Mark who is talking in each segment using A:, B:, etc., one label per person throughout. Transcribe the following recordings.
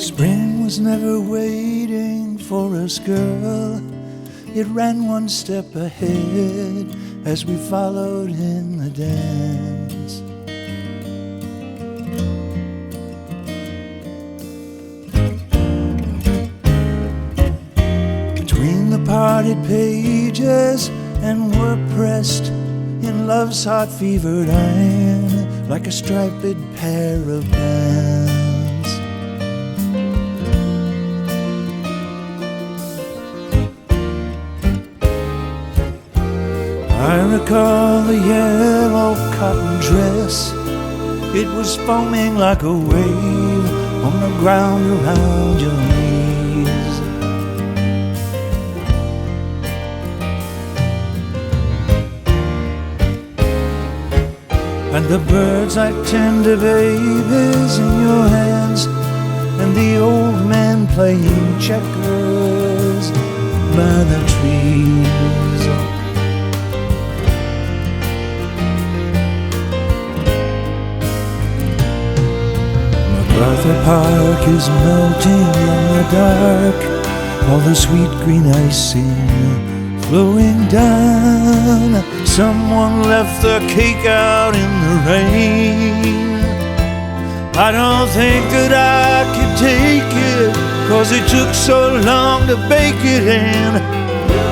A: Spring was never waiting for us, girl. It ran one step ahead as we followed in the dance. Between the parted pages and were pressed in love's hot fevered iron like a striped pair of bands. I recall the yellow cotton dress. It was foaming like a wave on the ground around your knees. And the birds like tender babies in your hands, and the old man playing checkers by the trees. Macarthur Park is melting in the dark, all the sweet green icing flowing down. Someone left the cake out in the rain. I don't think that I could take it, 'cause it took so long to bake it, and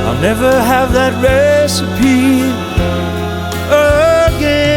A: I'll never have that recipe again.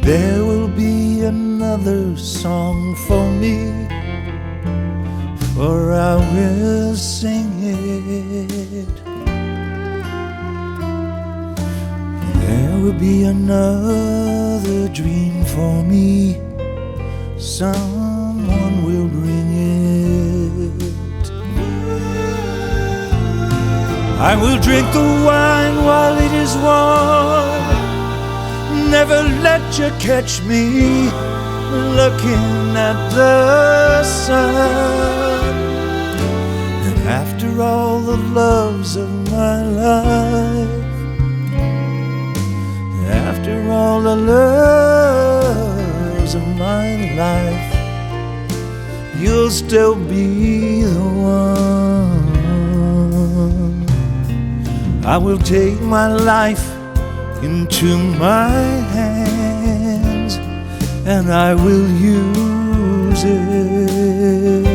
A: There will be another song for me, for I will sing it. There will be another dream for me, someone will bring it. I will drink the wine while it is warm, never let you catch me looking at the sun. And after all the loves of my life, after all the loves of my life, you'll still be the one. I will take my life into my hands, and I will use it.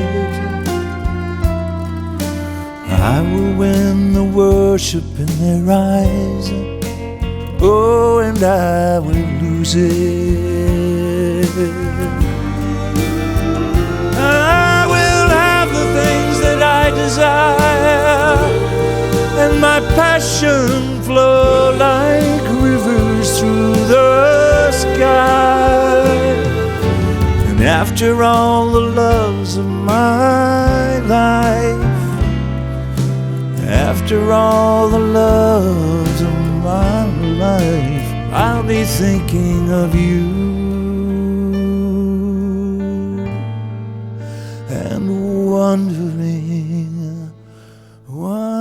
A: I will win the worship in their eyes, oh, and I will lose it. I will have the things that I desire, and my passion flow like rivers through the sky. And after all the loves of my life, after all the loves of my life, I'll be thinking of you and wondering why.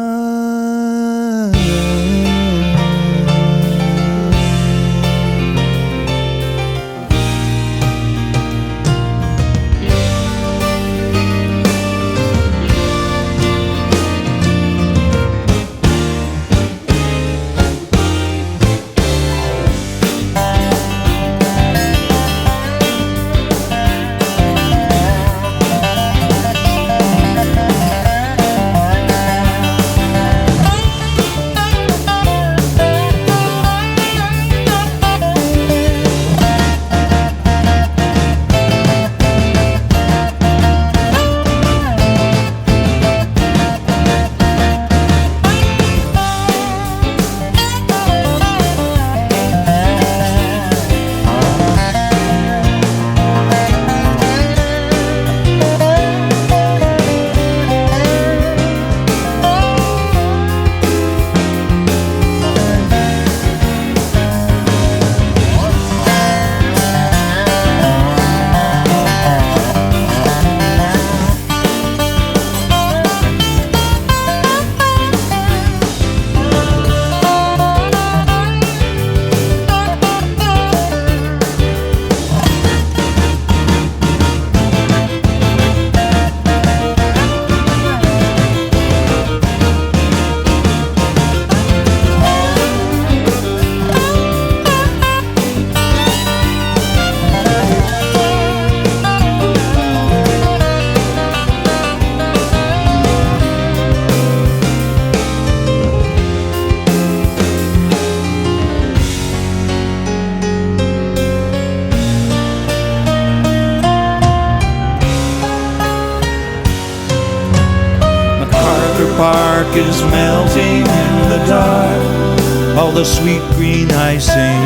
A: is melting in the dark, all the sweet green icing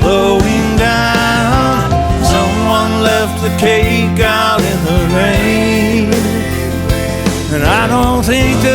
A: flowing down. Someone left the cake out in the rain, and I don't think that